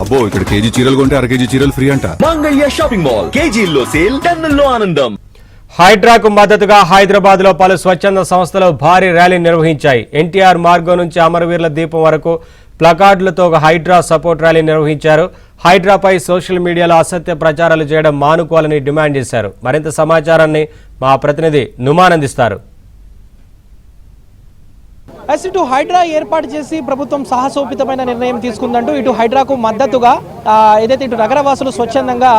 అబ్బో ఇక్కడ కేజీ చీరలు కొంటే అర కేజీ చీరలు ఫ్రీ అంట. మంగళ్య షాపింగ్ మాల్ కేజీల్లో సేల్ టన్నుల్లో ఆనందం. హైడ్రాకు మద్దతుగా హైదరాబాద్ లో పలు స్వచ్ఛంద సంస్థలు భారీ ర్యాలీ నిర్వహించాయి. ఎన్టీఆర్ మార్గం నుంచి అమరవీరుల దీపం వరకు ప్లకార్డులతో హైడ్రా సపోర్ట్ ర్యాలీ నిర్వహించారు. హైడ్రాపై సోషల్ మీడియాలో అసత్య ప్రచారాలు చేయడం మానుకోవాలని డిమాండ్ చేశారు. మరింత సమాచారాన్ని మా ప్రతినిధి నుమాన్ అందిస్తారు. ఇటు హైడ్రా ఏర్పాటు చేసి ప్రభుత్వం సాహసోపితమైన నిర్ణయం తీసుకుందంటూ ఇటు హైడ్రాకు మద్దతుగా ఏదైతే ఇటు నగరవాసులు స్వచ్ఛందంగా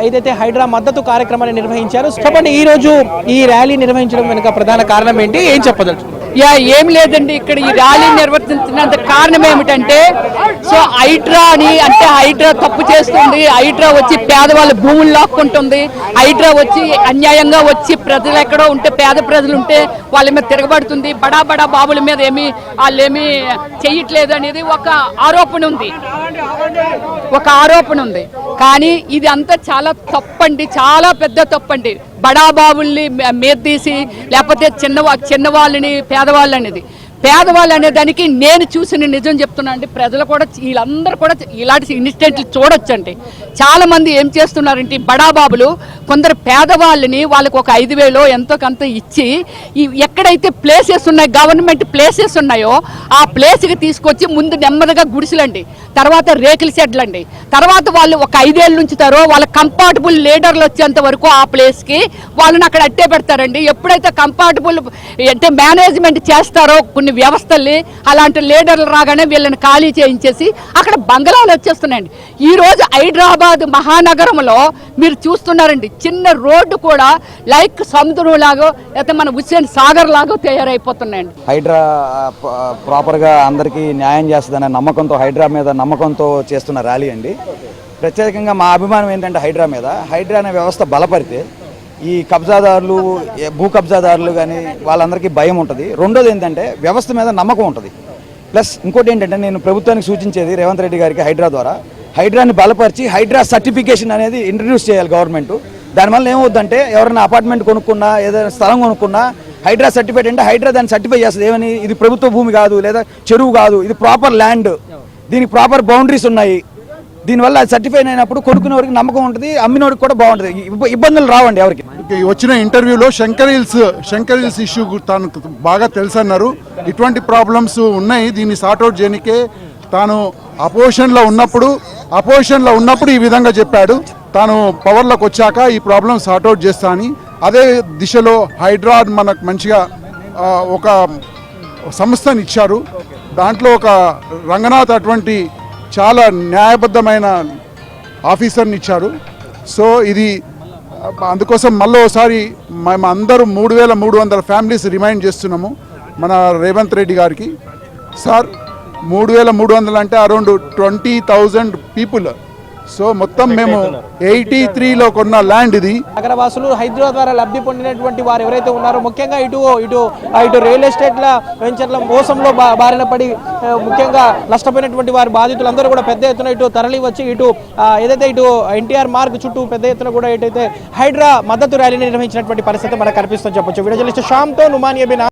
ఏదైతే హైడ్రా మద్దతు కార్యక్రమాన్ని నిర్వహించారు. చెప్పండి, ఈ రోజు ఈ ర్యాలీ నిర్వహించడం వెనుక ప్రధాన కారణం ఏంటి, ఏం చెప్పదలుచు? ఏం లేదండి, ఇక్కడ ఈ ర్యాలీ నిర్వర్తించినంత కారణం ఏమిటంటే హైడ్రా అంటే హైడ్రా తప్పు చేస్తుంది, హైడ్రా వచ్చి పేదవాళ్ళ భూములు లాక్కుంటుంది, హైడ్రా వచ్చి అన్యాయంగా వచ్చి ప్రజలు ఎక్కడో ఉంటే పేద ప్రజలు ఉంటే వాళ్ళ మీద తిరగబడుతుంది, బడా బడా బాబుల మీద వాళ్ళేమీ చెయ్యట్లేదు అనేది ఒక ఆరోపణ ఉంది. కానీ ఇది అంతా చాలా తప్పండి, చాలా పెద్ద తప్పండి. బడా బాబుల్ని మీద తీసి లేకపోతే చిన్నవాళ్ళని పేదవాళ్ళు అనే దానికి నేను చూసిన నిజం చెప్తున్నా అండి. ప్రజలు కూడా వీళ్ళందరూ కూడా ఇలాంటి ఇన్సిడెంట్లు చూడొచ్చండి. చాలా మంది ఏం చేస్తున్నారంటే బడాబాబులు కొందరు పేదవాళ్ళని వాళ్ళకి ఒక 5,000 ఎంతో కొంత ఇచ్చి ఎక్కడైతే ప్లేసెస్ ఉన్నాయి, గవర్నమెంట్ ప్లేసెస్ ఉన్నాయో ఆ ప్లేస్కి తీసుకొచ్చి ముందు నెమ్మదిగా గుడిసెలండి, తర్వాత రేకుల షెడ్లండి, తర్వాత వాళ్ళు ఒక 5 ఏళ్ళు ఉంచుతారో వాళ్ళ కంఫర్టబుల్ లీడర్లు వచ్చేంత వరకు ఆ ప్లేస్కి వాళ్ళని అక్కడ అట్టే పెడతారండి. ఎప్పుడైతే కంఫర్టబుల్ అంటే మేనేజ్మెంట్ చేస్తారో కొన్ని వ్యవస్థల్ని, అలాంటి లీడర్లు రాగానే వీళ్ళని ఖాళీ చేయించేసి అక్కడ బంగళాలు వచ్చేస్తున్నాయండి. ఈ రోజు హైదరాబాద్ మహానగరంలో మీరు చూస్తున్నారండి, చిన్న రోడ్డు కూడా లైక్ సముద్రం లాగా లేకపోతే మన హుస్సేన్ సాగర్ లాగా తయారైపోతున్నాయండి. హైడ్రా ప్రాపర్గా అందరికీ న్యాయం చేస్తుందనే నమ్మకంతో, హైడ్రా మీద నమ్మకంతో చేస్తున్న ర్యాలీ అండి. ప్రత్యేకంగా మా అభిమానం ఏంటంటే హైడ్రా అనే వ్యవస్థ బలపడితే ఈ కబ్జాదారులు, భూ కబ్జాదారులు కానీ వాళ్ళందరికీ భయం ఉంటుంది. రెండోది ఏంటంటే వ్యవస్థ మీద నమ్మకం ఉంటుంది. ప్లస్ ఇంకోటి ఏంటంటే నేను ప్రభుత్వానికి సూచించేది రేవంత్ రెడ్డి గారికి హైడ్రా ద్వారా హైడ్రాని బలపరిచి హైడ్రా సర్టిఫికేషన్ అనేది ఇంట్రడ్యూస్ చేయాలి గవర్నమెంట్. దానివల్ల ఏమవుద్దంటే ఎవరైనా అపార్ట్మెంట్ కొనుక్కున్నా, ఏదైనా స్థలం కొనుక్కున్నా హైడ్రా సర్టిఫికేట్ అంటే హైడ్రా దాన్ని సర్టిఫై చేస్తుంది. ఏమని, ఇది ప్రభుత్వ భూమి కాదు లేదా చెరువు కాదు, ఇది ప్రాపర్ ల్యాండ్, దీనికి ప్రాపర్ బౌండరీస్ ఉన్నాయి. దీనివల్ల అది సర్టిఫై అయినప్పుడు కొనుక్కునే వారికి నమ్మకం ఉంటుంది, అమ్మినోడికి కూడా బాగుంటుంది, ఇబ్బందులు రావండి ఎవరికి. వచ్చిన ఇంటర్వ్యూలో శంకర్ హిల్స్ ఇష్యూ తనకు బాగా తెలుసు అన్నారు. ఇటువంటి ప్రాబ్లమ్స్ ఉన్నాయి, దీన్ని సార్ట్అవుట్ చేయనికే తాను అపోజిషన్లో ఉన్నప్పుడు ఈ విధంగా చెప్పాడు. తాను పవర్లోకి వచ్చాక ఈ ప్రాబ్లం సార్ట్అవుట్ చేస్తా అని. అదే దిశలో హైడ్రా మనకు మంచిగా ఒక సంస్థని ఇచ్చారు. దాంట్లో ఒక రంగనాథ్ అటువంటి చాలా న్యాయబద్ధమైన ఆఫీసర్ని ఇచ్చారు. సో ఇది అందుకోసం మళ్ళీ ఒకసారి మేము అందరూ 3,300 ఫ్యామిలీస్ రిమైండ్ చేస్తున్నాము మన రేవంత్ రెడ్డి గారికి. సార్ 3,300 అంటే అరౌండ్ 20,000 పీపుల్. సో మొత్తం మేము 83లో కొన్న ల్యాండ్ ఇది. నగరవాసులు హైడ్రా ద్వారా లబ్ధి పొందినటువంటి వారు ఎవరైతే ఉన్నారో ముఖ్యంగా ఇటు రియల్ ఎస్టేట్ల వెంచర్ల మోసంలో బారిన పడి ముఖ్యంగా నష్టపోయినటువంటి వారి బాధితులందరూ కూడా పెద్ద ఎత్తున ఇటు తరలి వచ్చి ఏదైతే ఎన్టీఆర్ మార్గ్ చుట్టూ పెద్ద ఎత్తున కూడా హైడ్రా మద్దతు ర్యాలీని నిర్వహించినటువంటి పరిస్థితి మనకు కనిపిస్తుందని చెప్పొచ్చు. వీడియో జర్నలిస్ట్ శ్యామ్తో నుమాన్.